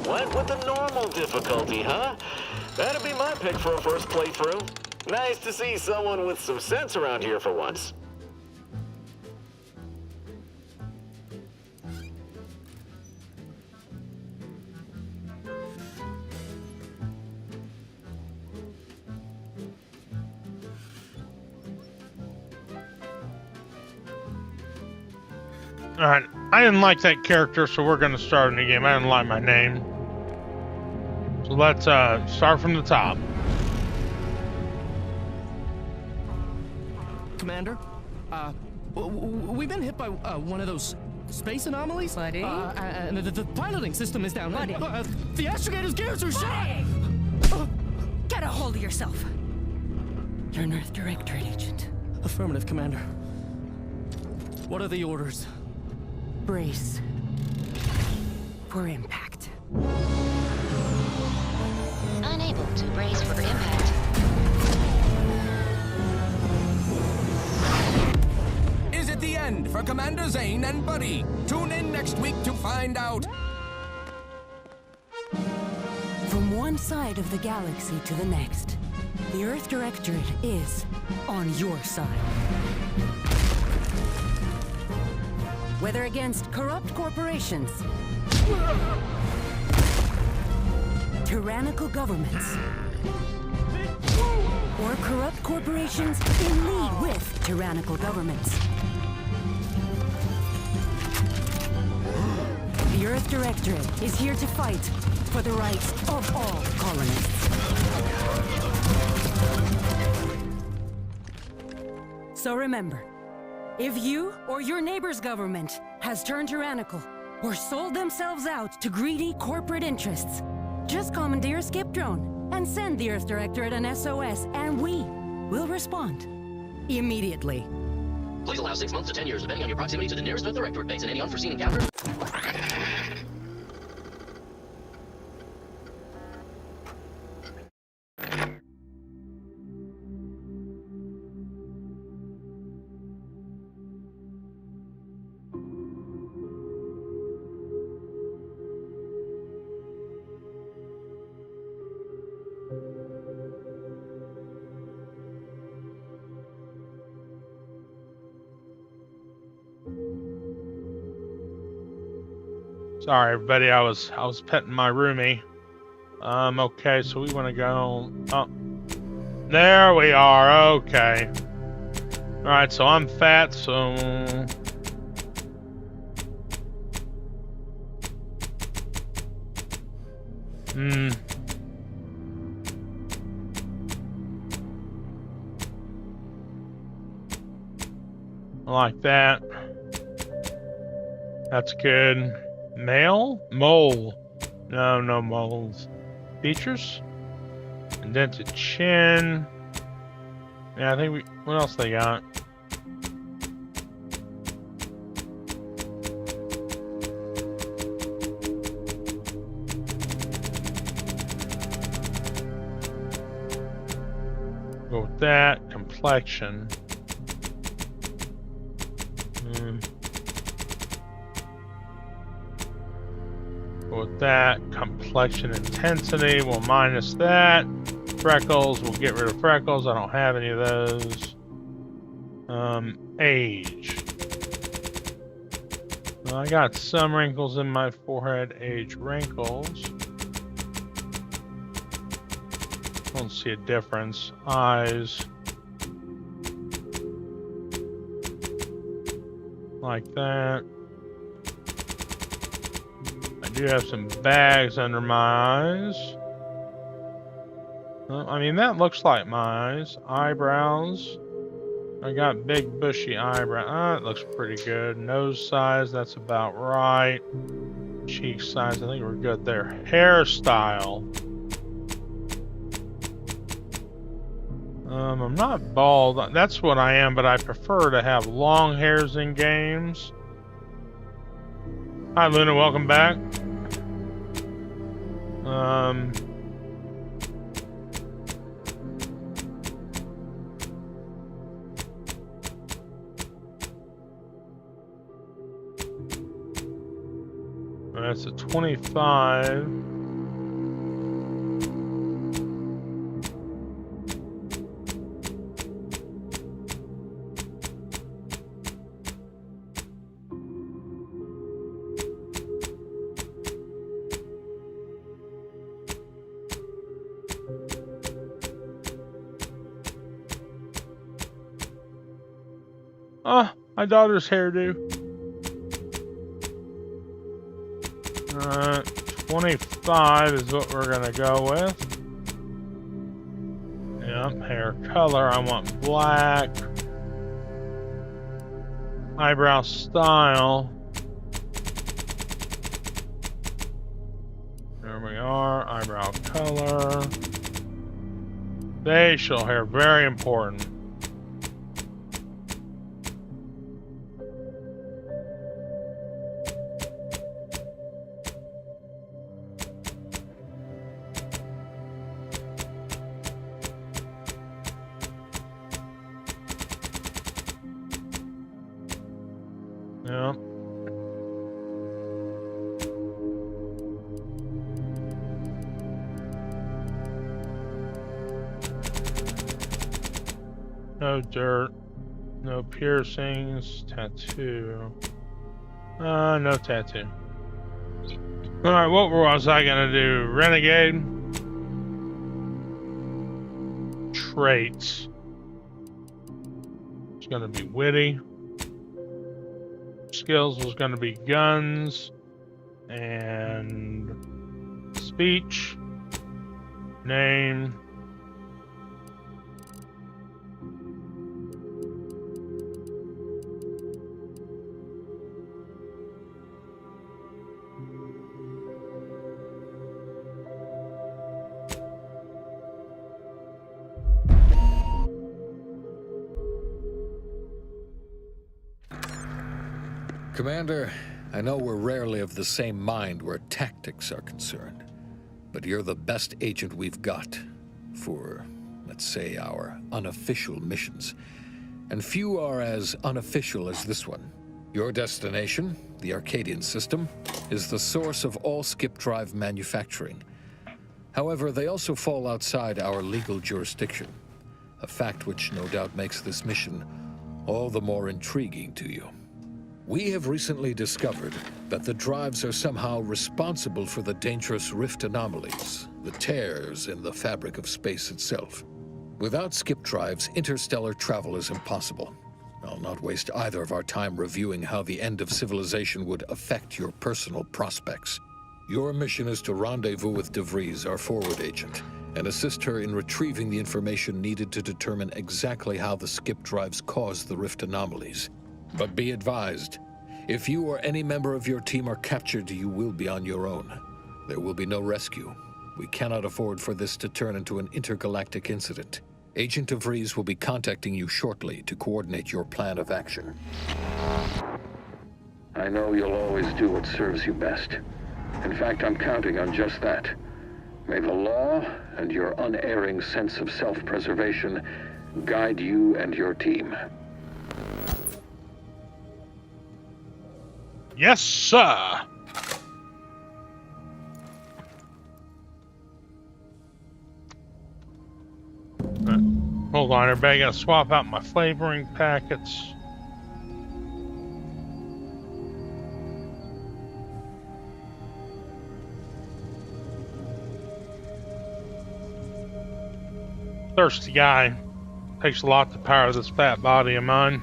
Went with the normal difficulty, huh? That'd be my pick for a first playthrough. Nice to see someone with some sense around here for once. Alright, I didn't like that character, so we're gonna start a new game. I didn't like my name. So let's start from the top. Commander, we've been hit by one of those space anomalies. Buddy? And the piloting system is down. Buddy? The astrogator's gears are shot! Get a hold of yourself. You're an Earth Directorate agent. Affirmative, Commander. What are the orders? Brace for impact. Unable to brace for impact. Is it the end for Commander Zane and Buddy? Tune in next week to find out. From one side of the galaxy to the next, the Earth Directorate is on your side. Whether against corrupt corporations, tyrannical governments, or corrupt corporations in league with tyrannical governments, the Earth Directorate is here to fight for the rights of all colonists. So remember, if you or your neighbor's government has turned tyrannical or sold themselves out to greedy corporate interests, just commandeer a skip drone and send the Earth Directorate an SOS, and we will respond immediately. Please allow 6 months to 10 years, depending on your proximity to the nearest Earth Directorate base and any unforeseen encounter. Sorry, everybody. I was petting my roomie. Okay, so we want to go. Oh, there we are. Okay. All right, so I'm fat, so. I like that. That's good. Male? Mole. No moles. Features? Indented chin. Yeah, I think we... What else they got? Go with that. Complexion. With that, complexion intensity, we'll minus that. Freckles, we'll get rid of freckles. I don't have any of those. Age. Well, I got some wrinkles in my forehead. Age wrinkles. Don't see a difference. Eyes. Like that. I do have some bags under my eyes. I mean, that looks like my eyes. Eyebrows. I got big bushy eyebrows. It looks pretty good. Nose size, that's about right. Cheek size, I think we're good there. Hairstyle. I'm not bald. That's what I am, but I prefer to have long hairs in games. Hi, Luna. Welcome back. That's a 25. Oh, my daughter's hairdo. 25 is what we're gonna go with. Yep, hair color, I want black. Eyebrow style. There we are, eyebrow color. Facial hair, very important. Yeah. No dirt, no piercings, tattoo. No tattoo. Alright, what was I gonna do? Renegade? Traits. It's gonna be witty. Skills was gonna be guns and speech, name. Commander, I know we're rarely of the same mind where tactics are concerned, but you're the best agent we've got for, let's say, our unofficial missions. And few are as unofficial as this one. Your destination, the Arcadian system, is the source of all skip drive manufacturing. However, they also fall outside our legal jurisdiction, a fact which no doubt makes this mission all the more intriguing to you. We have recently discovered that the drives are somehow responsible for the dangerous rift anomalies, the tears in the fabric of space itself. Without skip drives, interstellar travel is impossible. I'll not waste either of our time reviewing how the end of civilization would affect your personal prospects. Your mission is to rendezvous with DeVries, our forward agent, and assist her in retrieving the information needed to determine exactly how the skip drives cause the rift anomalies. But be advised, if you or any member of your team are captured, you will be on your own. There will be no rescue. We cannot afford for this to turn into an intergalactic incident. Agent DeVries will be contacting you shortly to coordinate your plan of action. I know you'll always do what serves you best. In fact, I'm counting on just that. May the law and your unerring sense of self-preservation guide you and your team. Yes, sir. Right. Hold on, everybody. Gotta swap out my flavoring packets. Thirsty guy. Takes a lot to power this fat body of mine.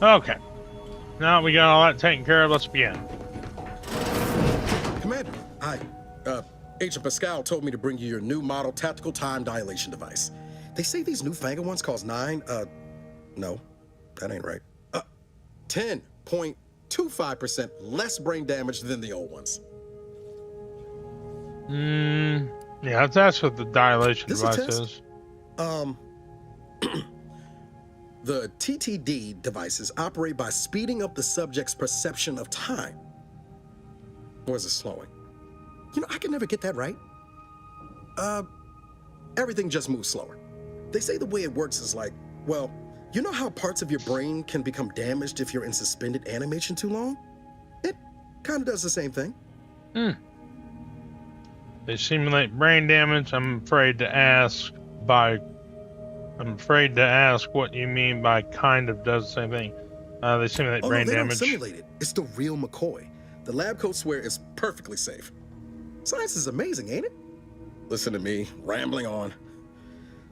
Okay. Now we got all that taken care of, let's begin. Commander, Agent Pascal told me to bring you your new model tactical time dilation device. They say these newfangled ones cause no, that ain't right. 10.25% less brain damage than the old ones. Yeah, that's what the dilation device is. The TTD devices operate by speeding up the subject's perception of time. Or is it slowing? You know, I can never get that right. Everything just moves slower. They say the way it works is like, well, you know how parts of your brain can become damaged if you're in suspended animation too long? It kind of does the same thing. They simulate brain damage. I'm afraid to ask what you mean by kind of does the same thing. They simulate Oh, brain no, they damage. don't simulate it. It's the real McCoy. The lab coats swear it's perfectly safe. Science is amazing, ain't it? Listen to me, rambling on.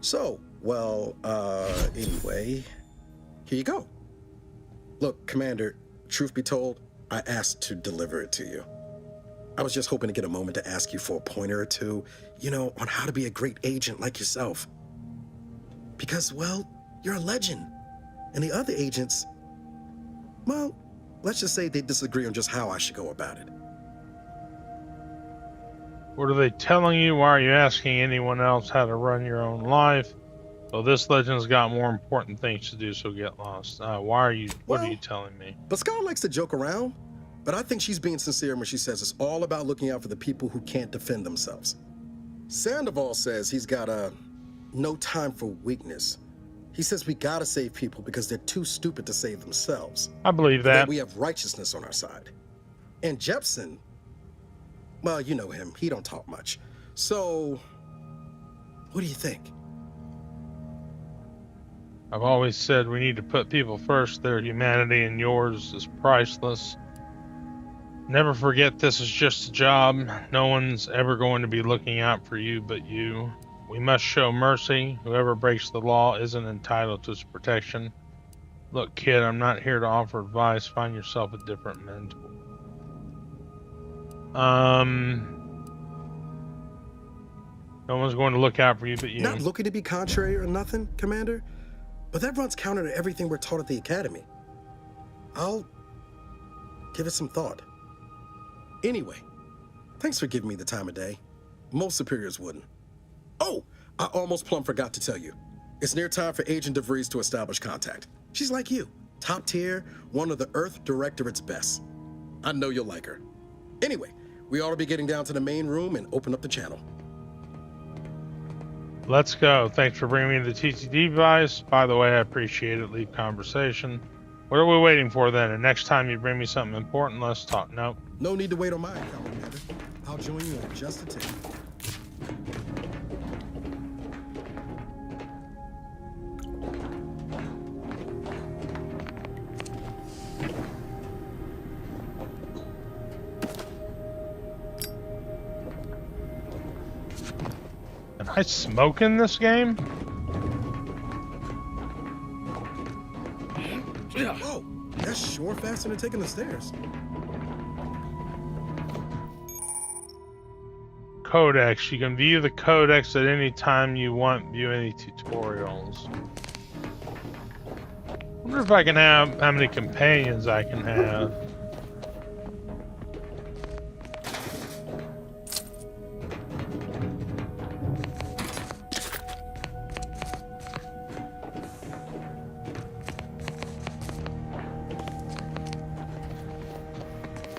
So, well, anyway, here you go. Look, Commander, truth be told, I asked to deliver it to you. I was just hoping to get a moment to ask you for a pointer or two, you know, on how to be a great agent like yourself. Because, well, you're a legend. And the other agents, well, let's just say they disagree on just how I should go about it. What are they telling you? Why are you asking anyone else how to run your own life? Well, this legend's got more important things to do, so get lost. What are you telling me? Pascal likes to joke around, but I think she's being sincere when she says it's all about looking out for the people who can't defend themselves. Sandoval says he's got no time for weakness. He says we gotta save people because they're too stupid to save themselves. I believe that. We have righteousness on our side. And Jepson, well, you know him. He don't talk much. So, what do you think? I've always said we need to put people first. Their humanity and yours is priceless. Never forget this is just a job. No one's ever going to be looking out for you but you. We must show mercy. Whoever breaks the law isn't entitled to its protection. Look, kid, I'm not here to offer advice. Find yourself a different mentor. No one's going to look out for you but you. Not looking to be contrary or nothing, Commander, but that runs counter to everything we're taught at the Academy. I'll give it some thought. Anyway, thanks for giving me the time of day. Most superiors wouldn't. Oh, I almost plumb forgot to tell you. It's near time for Agent DeVries to establish contact. She's like you, top tier, one of the Earth Directorate's best. I know you'll like her. Anyway, we ought to be getting down to the main room and open up the channel. Let's go. Thanks for bringing me the TTD device. By the way, I appreciate it. Leave conversation. What are we waiting for then? And next time you bring me something important, let's talk. Nope. No need to wait on my account, Commander. I'll join you in just a tick. Can I smoke in this game? Whoa, that's sure faster than taking the stairs. Codex. You can view the codex at any time you want. View any tutorials. I wonder if I can have how many companions I can have.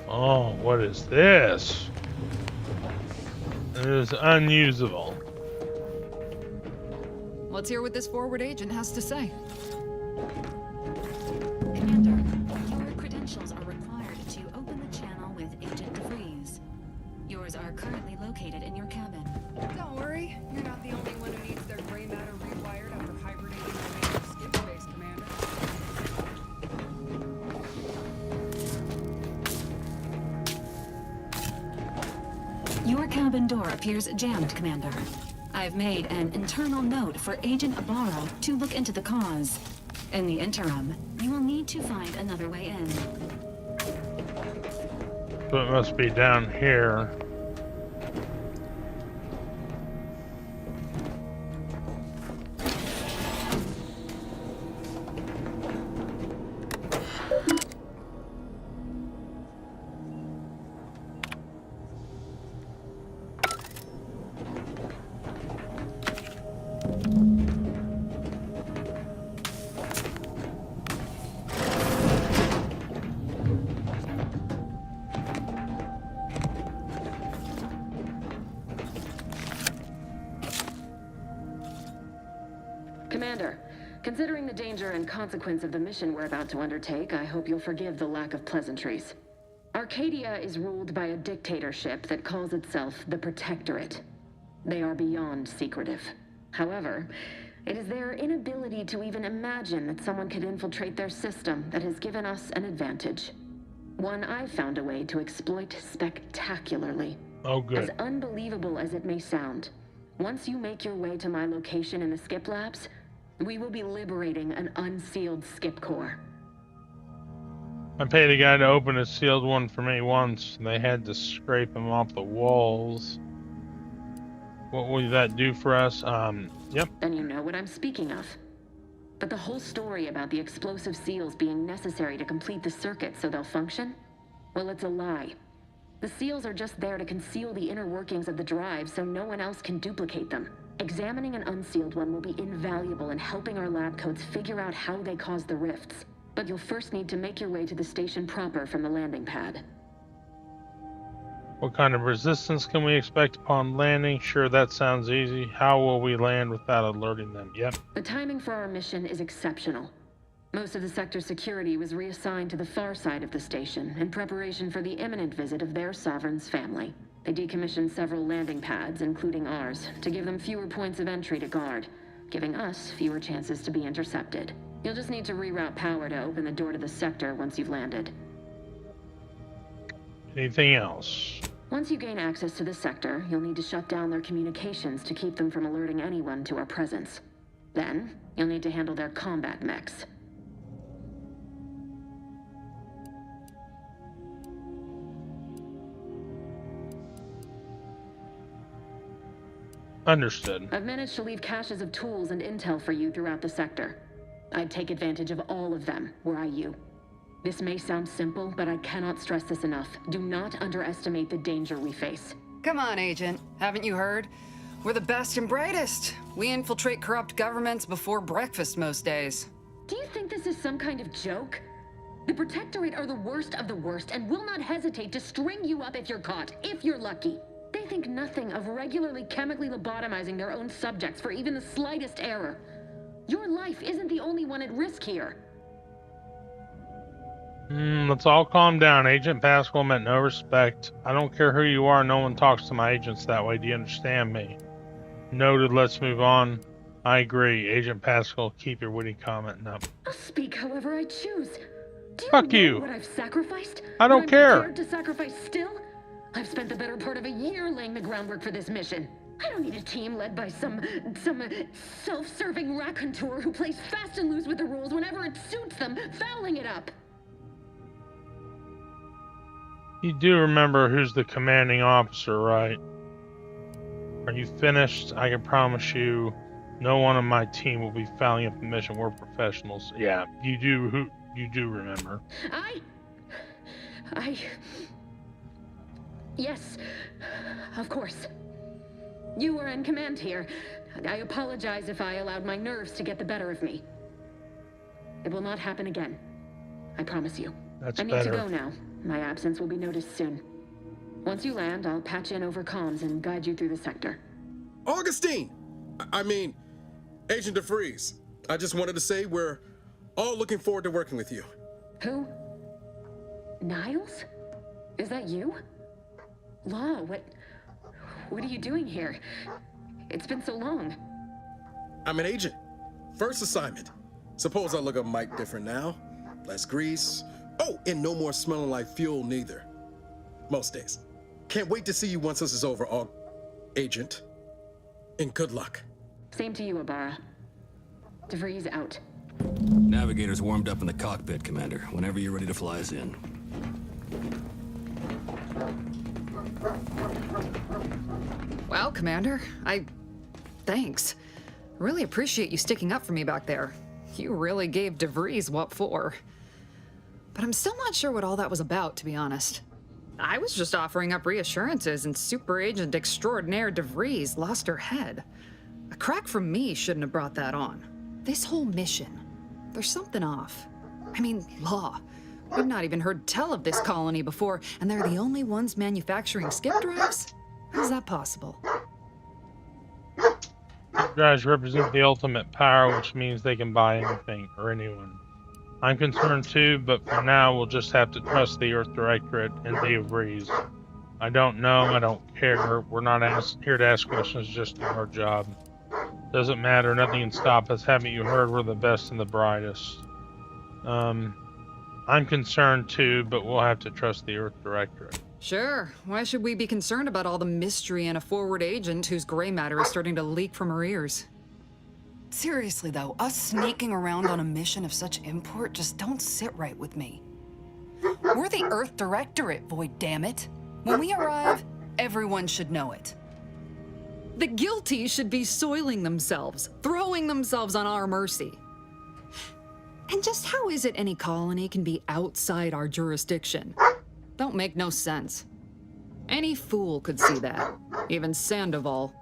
Oh, what is this? It is unusable. Let's hear what this forward agent has to say. Commander, your credentials are required to open the channel with Agent DeVries. Yours are currently located in your cabin. Don't worry, you're not the only one who needs their gray matter rewired after hibernating in the major skip space, Commander. Your cabin door appears jammed, Commander. I've made an internal note for Agent Ibarra to look into the cause. In the interim, you will need to find another way in. So it must be down here. Commander, considering the danger and consequence of the mission we're about to undertake, I hope you'll forgive the lack of pleasantries. Arcadia is ruled by a dictatorship that calls itself the Protectorate. They are beyond secretive. However, it is their inability to even imagine that someone could infiltrate their system that has given us an advantage. One I've found a way to exploit spectacularly. Oh, good. As unbelievable as it may sound, once you make your way to my location in the skip labs, we will be liberating an unsealed skip core. I paid a guy to open a sealed one for me once, and they had to scrape him off the walls. What will that do for us? Yep. Then you know what I'm speaking of. But the whole story about the explosive seals being necessary to complete the circuit so they'll function? Well, it's a lie. The seals are just there to conceal the inner workings of the drive so no one else can duplicate them. Examining an unsealed one will be invaluable in helping our lab coats figure out how they cause the rifts. But you'll first need to make your way to the station proper from the landing pad. What kind of resistance can we expect upon landing? Sure, that sounds easy. How will we land without alerting them? Yep. The timing for our mission is exceptional. Most of the sector's security was reassigned to the far side of the station in preparation for the imminent visit of their sovereign's family. They decommissioned several landing pads, including ours, to give them fewer points of entry to guard, giving us fewer chances to be intercepted. You'll just need to reroute power to open the door to the sector once you've landed. Anything else? Once you gain access to the sector, you'll need to shut down their communications to keep them from alerting anyone to our presence. Then, you'll need to handle their combat mechs. Understood. I've managed to leave caches of tools and intel for you throughout the sector. I'd take advantage of all of them, were I you. This may sound simple, but I cannot stress this enough. Do not underestimate the danger we face. Come on, Agent. Haven't you heard? We're the best and brightest. We infiltrate corrupt governments before breakfast most days. Do you think this is some kind of joke? The Protectorate are the worst of the worst and will not hesitate to string you up if you're caught, if you're lucky. They think nothing of regularly chemically lobotomizing their own subjects for even the slightest error. Your life isn't the only one at risk here. Let's all calm down. Agent Pascal meant no respect. I don't care who you are, no one talks to my agents that way. Do you understand me? Noted, let's move on. I agree. Agent Pascal, keep your witty comment up. I'll speak however I choose. Do you Fuck know you. what I've sacrificed? I don't What I'm care. prepared to sacrifice still? I've spent the better part of a year laying the groundwork for this mission. I don't need a team led by some self-serving raconteur who plays fast and loose with the rules whenever it suits them, fouling it up. You do remember who's the commanding officer, right? Are you finished? I can promise you no one on my team will be fouling up the mission. We're professionals. Yeah, you do remember. Yes, of course. You were in command here. I apologize if I allowed my nerves to get the better of me. It will not happen again. I promise you. That's I need better. to go now. My absence will be noticed soon. Once you land, I'll patch in over comms and guide you through the sector. Augustine! I mean, Agent DeFreeze. I just wanted to say we're all looking forward to working with you. Who? Niles? Is that you? Law, what are you doing here? It's been so long. I'm an agent. First assignment. Suppose I look a mite different now. Less grease. Oh, and no more smelling like fuel neither. Most days. Can't wait to see you once this is over, Agent. And good luck. Same to you, Ibarra. DeVries out. Navigator's warmed up in the cockpit, Commander. Whenever you're ready to fly us in. Wow, Commander. Thanks. Really appreciate you sticking up for me back there. You really gave DeVries what for. But I'm still not sure what all that was about, to be honest. I was just offering up reassurances and Super Agent Extraordinaire DeVries lost her head. A crack from me shouldn't have brought that on. This whole mission, there's something off. I mean, Law. We've not even heard tell of this colony before, and they're the only ones manufacturing skip drives? How's that possible? You guys represent the ultimate power, which means they can buy anything or anyone. I'm concerned too, but for now we'll just have to trust the Earth Directorate and DeVries. I don't know, I don't care. We're not here to ask questions, just do our job. Doesn't matter, nothing can stop us. Haven't you heard we're the best and the brightest? I'm concerned too, but we'll have to trust the Earth Directorate. Sure. Why should we be concerned about all the mystery in a forward agent whose gray matter is starting to leak from her ears? Seriously though, us sneaking around on a mission of such import just don't sit right with me. We're the Earth Directorate, Void, damn it. When we arrive, everyone should know it. The guilty should be soiling themselves, throwing themselves on our mercy. And just how is it any colony can be outside our jurisdiction? Don't make no sense. Any fool could see that, even Sandoval.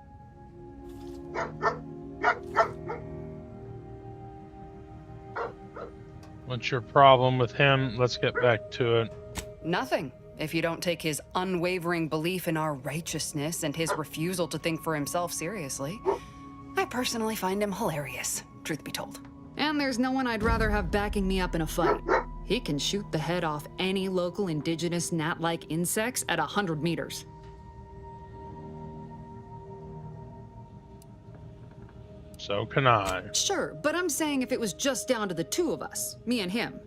What's your problem with him? Let's get back to it. Nothing, if you don't take his unwavering belief in our righteousness and his refusal to think for himself seriously. I personally find him hilarious, truth be told. And there's no one I'd rather have backing me up in a fight. He can shoot the head off any local indigenous gnat-like insects at 100 meters. So can I. Sure, but I'm saying if it was just down to the two of us, me and him.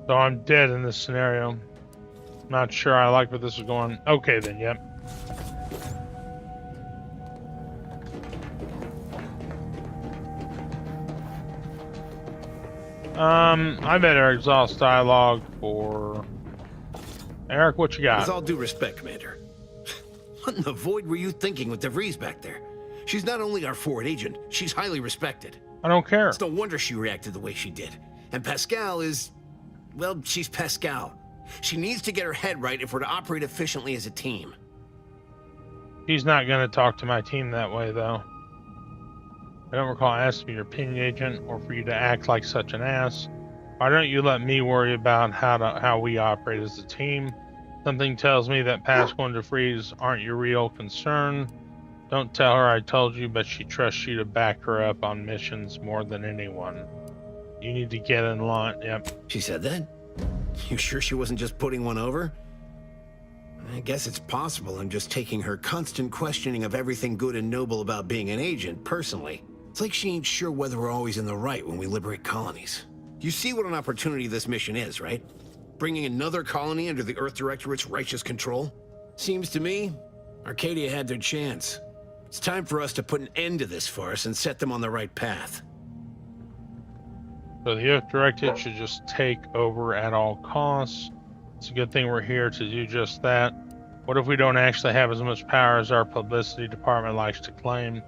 So I'm dead in this scenario. Not sure I like where this is going. Okay then, yep. I better exhaust dialogue for Eric. What you got? With all due respect, Commander, what in the void were you thinking with DeVries back there? She's not only our forward agent, she's highly respected. I don't care. It's no wonder she reacted the way she did. And Pascal is, well, she's Pascal. She needs to get her head right if we're to operate efficiently as a team. He's not going to talk to my team that way, though. I don't recall asking your opinion agent or for you to act like such an ass. Why don't you let me worry about how we operate as a team? Something tells me that Pascal and DeVries aren't your real concern. Don't tell her I told you, but she trusts you to back her up on missions more than anyone. You need to get in line. Yep. She said that? You sure she wasn't just putting one over? I guess it's possible I'm just taking her constant questioning of everything good and noble about being an agent personally. It's like she ain't sure whether we're always in the right when we liberate colonies. You see what an opportunity this mission is, right? Bringing another colony under the Earth Directorate's righteous control? Seems to me, Arcadia had their chance. It's time for us to put an end to this farce and set them on the right path. So the Earth Directorate should just take over at all costs. It's a good thing we're here to do just that. What if we don't actually have as much power as our publicity department likes to claim?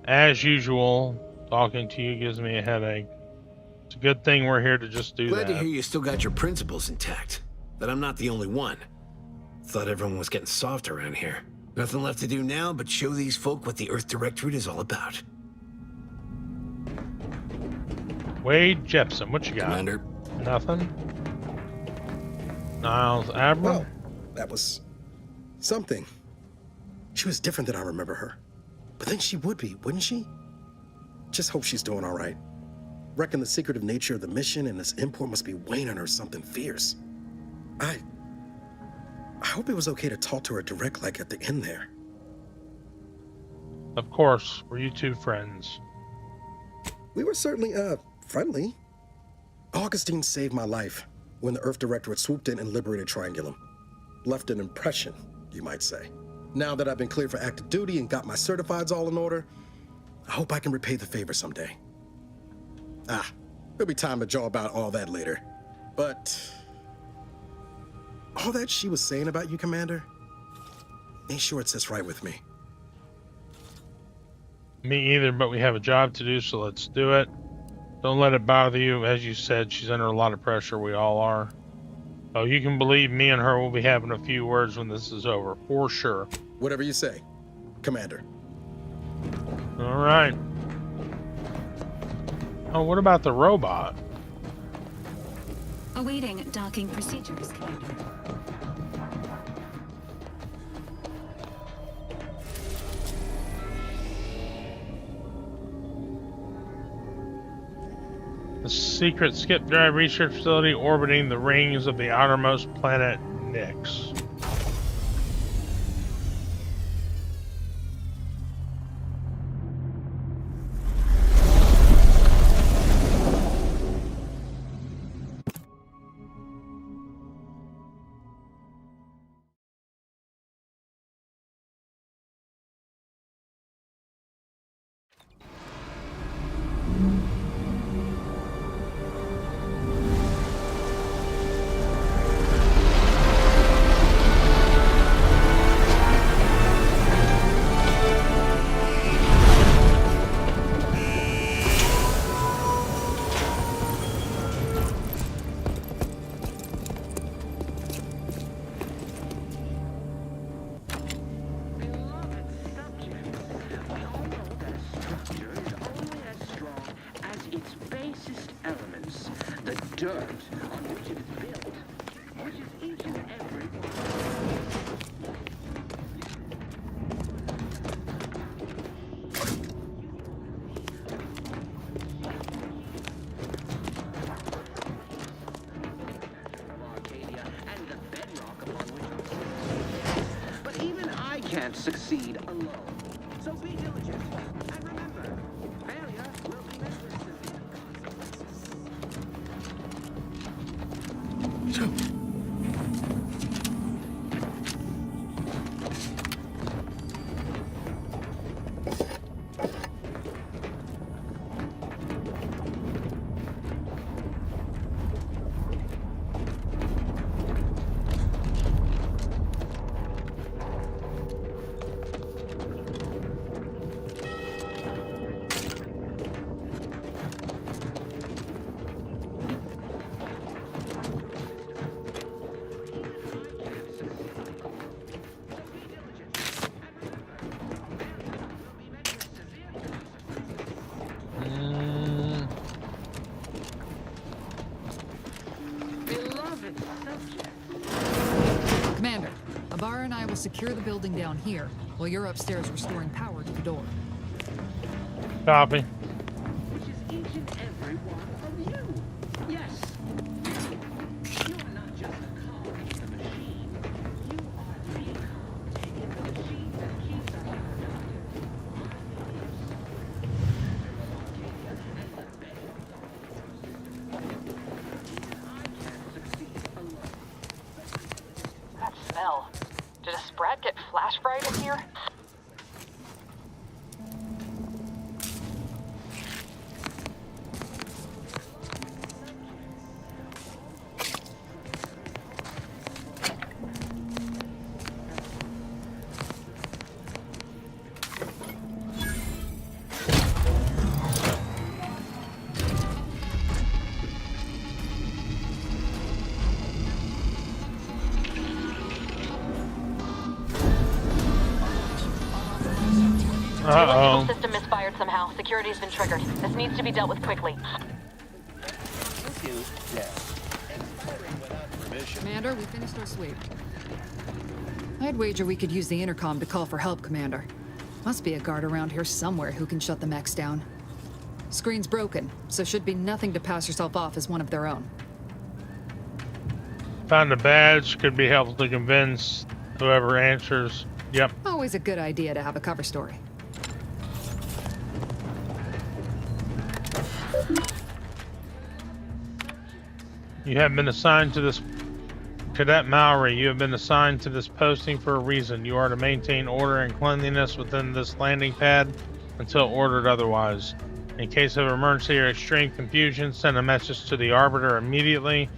As usual, talking to you gives me a headache. It's a good thing we're here to just do that. Glad to hear you still got your principles intact. That I'm not the only one. Thought everyone was getting soft around here. Nothing left to do now but show these folk what the Earth Directorate is all about. Wade Jepson, what you got? Commander. Nothing? Niles Abram? Well, that was something. She was different than I remember her. But then she would be, wouldn't she? Just hope she's doing all right. Reckon the secretive nature of the mission and this import must be weighing on her something fierce. I hope it was okay to talk to her direct like at the end there. Of course. Were you two friends? We were certainly, friendly. Augustine saved my life when the Earth Directorate swooped in and liberated Triangulum. Left an impression, you might say. Now that I've been cleared for active duty and got my certifieds all in order, I hope I can repay the favor someday. There'll be time to jaw about all that later. But all that she was saying about you, Commander, ain't sure it sits right with me. Me either, but we have a job to do, so let's do it. Don't let it bother you. As you said, she's under a lot of pressure. We all are. Oh, you can believe me and her will be having a few words when this is over, for sure. Whatever you say, Commander. All right. Oh, what about the robot? Awaiting docking procedures, Commander. The secret skip drive research facility orbiting the rings of the outermost planet Nyx. Can't succeed alone. So be diligent. And remember, failure will be met with severe consequences. Commander, Abara and I will secure the building down here, while you're upstairs restoring power to the door. Copy. Which is each and every one of you. Yes. You're not just a cog in the machine. You are the cog in the machine that keeps us productive. That smell. Did a sprat get flash fried in here? Uh-oh. The electrical system misfired somehow. Security's been triggered. This needs to be dealt with quickly. Commander, we finished our sweep. I'd wager we could use the intercom to call for help, Commander. Must be a guard around here somewhere who can shut the mechs down. Screen's broken, so should be nothing to pass yourself off as one of their own. Found a badge. Could be helpful to convince whoever answers. Yep. Always a good idea to have a cover story. You have been assigned to this... Cadet Mallory, you have been assigned to this posting for a reason. You are to maintain order and cleanliness within this landing pad until ordered otherwise. In case of emergency or extreme confusion, send a message to the Arbiter immediately.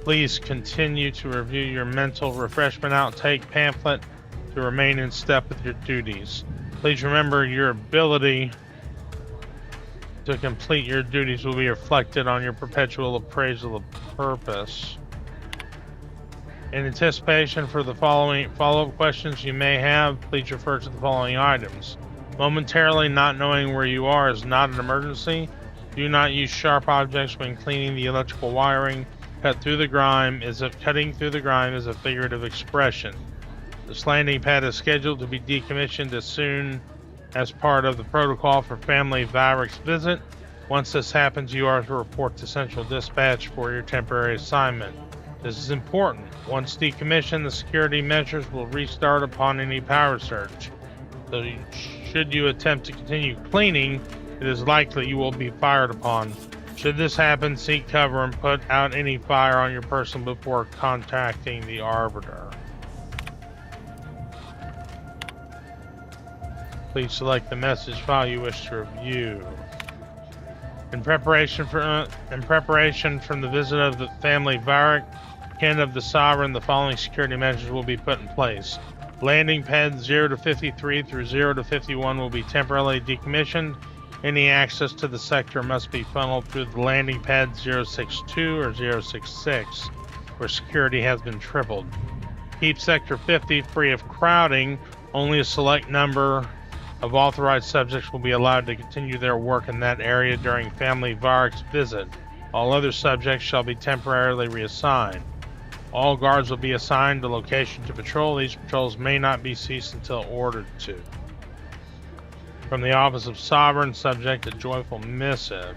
Please continue to review your mental refreshment outtake pamphlet to remain in step with your duties. Please remember your ability to complete your duties will be reflected on your perpetual appraisal of purpose. In anticipation for the following follow-up questions you may have, please refer to the following items. Momentarily not knowing where you are is not an emergency. Do not use sharp objects when cleaning the electrical wiring. Cutting through the grime is a figurative expression. This landing pad is scheduled to be decommissioned as soon as part of the protocol for family Vyrix visit. Once this happens, you are to report to Central Dispatch for your temporary assignment. This is important. Once decommissioned, the security measures will restart upon any power surge. So should you attempt to continue cleaning, it is likely you will be fired upon. Should this happen, seek cover and put out any fire on your person before contacting the Arbiter. Please select the message file you wish to review. In preparation from the visit of the family Varric, kin of the Sovereign, the following security measures will be put in place. Landing pads 0 to 53 through 0 to 51 will be temporarily decommissioned. Any access to the sector must be funneled through the landing pad 062 or 066, where security has been tripled. Keep Sector 50 free of crowding. Only a select number of authorized subjects will be allowed to continue their work in that area during Family Varric's visit. All other subjects shall be temporarily reassigned. All guards will be assigned a location to patrol. These patrols may not be ceased until ordered to. From the Office of Sovereign, subject a joyful missive.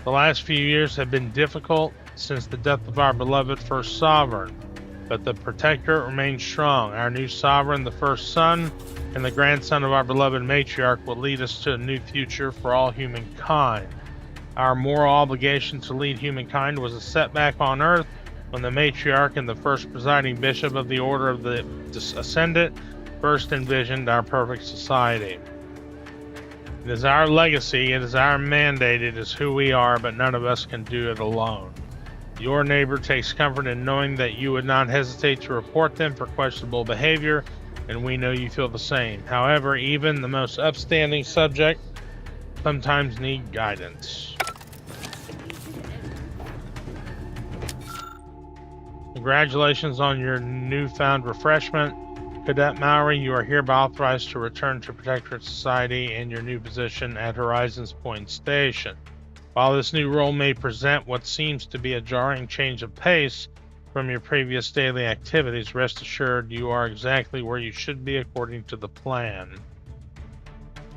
The last few years have been difficult since the death of our beloved first Sovereign, but the Protectorate remains strong. Our new Sovereign, the first son, and the grandson of our beloved Matriarch will lead us to a new future for all humankind. Our moral obligation to lead humankind was a setback on Earth when the Matriarch and the first presiding bishop of the Order of the Ascendant first envisioned our perfect society. It is our legacy, it is our mandate, it is who we are, but none of us can do it alone. Your neighbor takes comfort in knowing that you would not hesitate to report them for questionable behavior, and we know you feel the same. However, even the most upstanding subject sometimes need guidance. Congratulations on your newfound refreshment. Cadet Maury, you are hereby authorized to return to Protectorate Society in your new position at Horizons Point Station. While this new role may present what seems to be a jarring change of pace from your previous daily activities, rest assured you are exactly where you should be according to the plan.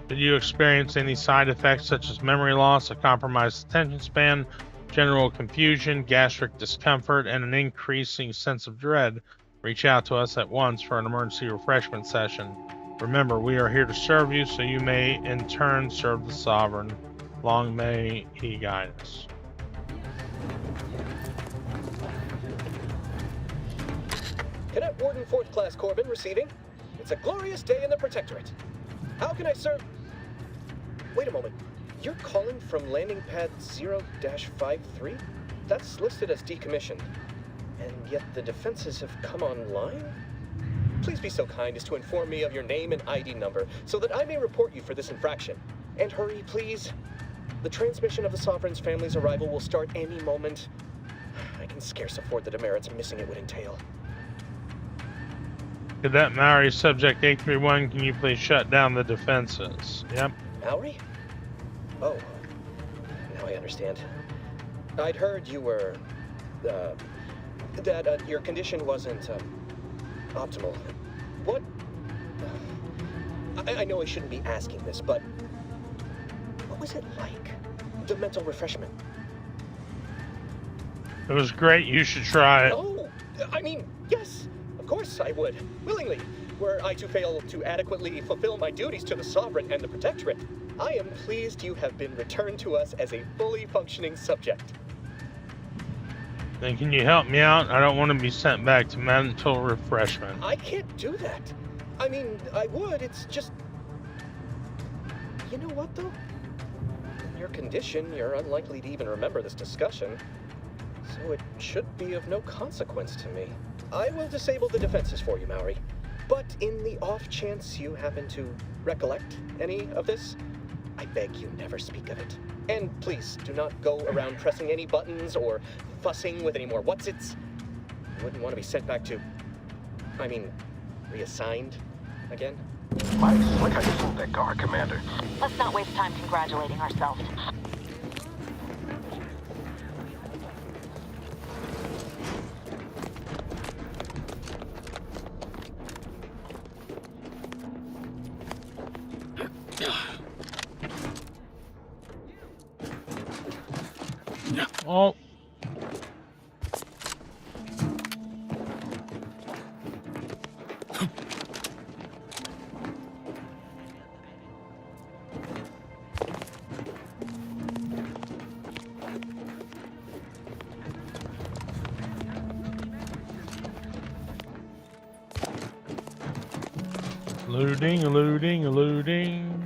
Did you experience any side effects such as memory loss, a compromised attention span, general confusion, gastric discomfort, and an increasing sense of dread? Reach out to us at once for an emergency refreshment session. Remember, we are here to serve you, so you may in turn serve the Sovereign. Long may he guide us. Cadet Warden 4th Class Corbin receiving. It's a glorious day in the Protectorate. How can I serve? Wait a moment. You're calling from landing pad 0-53? That's listed as decommissioned. And yet the defenses have come online? Please be so kind as to inform me of your name and ID number so that I may report you for this infraction. And hurry, please. The transmission of the Sovereign's family's arrival will start any moment. I can scarce afford the demerits missing it would entail. Cadet Maury, subject 831, can you please shut down the defenses? Yep. Maury? Oh, now I understand. I'd heard you were, that your condition wasn't, optimal. What? I know I shouldn't be asking this, but what was it like? The mental refreshment? It was great. You should try it. Oh, I mean, yes. Of course I would. Willingly. Were I to fail to adequately fulfill my duties to the Sovereign and the Protectorate, I am pleased you have been returned to us as a fully functioning subject. Then can you help me out? I don't want to be sent back to mental refreshment. I can't do that. I mean, I would. It's just... You know what, though? In your condition, you're unlikely to even remember this discussion. So it should be of no consequence to me. I will disable the defenses for you, Maury. But in the off chance you happen to recollect any of this, I beg you never speak of it. And please, do not go around pressing any buttons or fussing with any more what's-its. You wouldn't want to be sent back to... I mean, reassigned again? Mighty slick how you fooled that guard, Commander. Let's not waste time congratulating ourselves. Oh. Looting, looting, looting.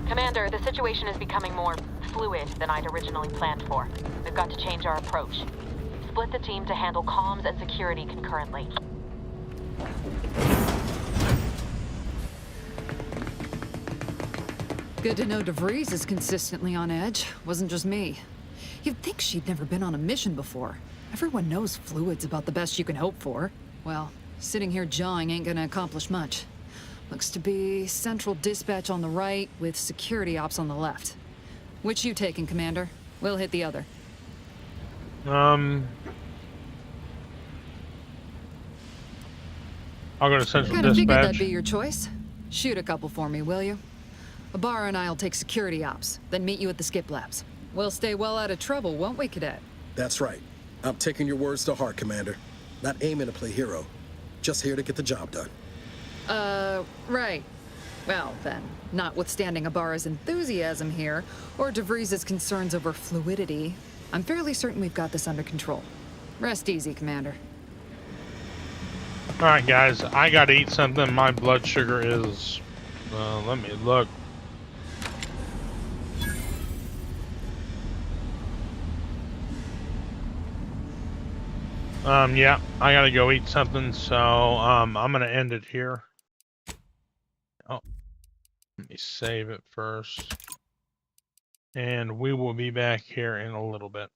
Commander, the situation is becoming more fluid than I'd originally planned for. We've got to change our approach. Split the team to handle comms and security concurrently. Good to know DeVries is consistently on edge. Wasn't just me. You'd think she'd never been on a mission before. Everyone knows fluid's about the best you can hope for. Well, sitting here jawing ain't gonna accomplish much. Looks to be central dispatch on the right with security ops on the left. Which you taking, Commander? We'll hit the other. I'll go to central Kinda figured dispatch. that'd be your choice. Shoot a couple for me, will you? Ibarra and I'll take security ops, then meet you at the skip labs. We'll stay well out of trouble, won't we, Cadet? That's right. I'm taking your words to heart, Commander. Not aiming to play hero. Just here to get the job done. Right. Well, then, notwithstanding Ibarra's enthusiasm here, or DeVries' concerns over fluidity, I'm fairly certain we've got this under control. Rest easy, Commander. Alright, guys, I gotta eat something. My blood sugar is... let me look. Yeah, I gotta go eat something, so, I'm gonna end it here. Oh, let me save it first. And we will be back here in a little bit.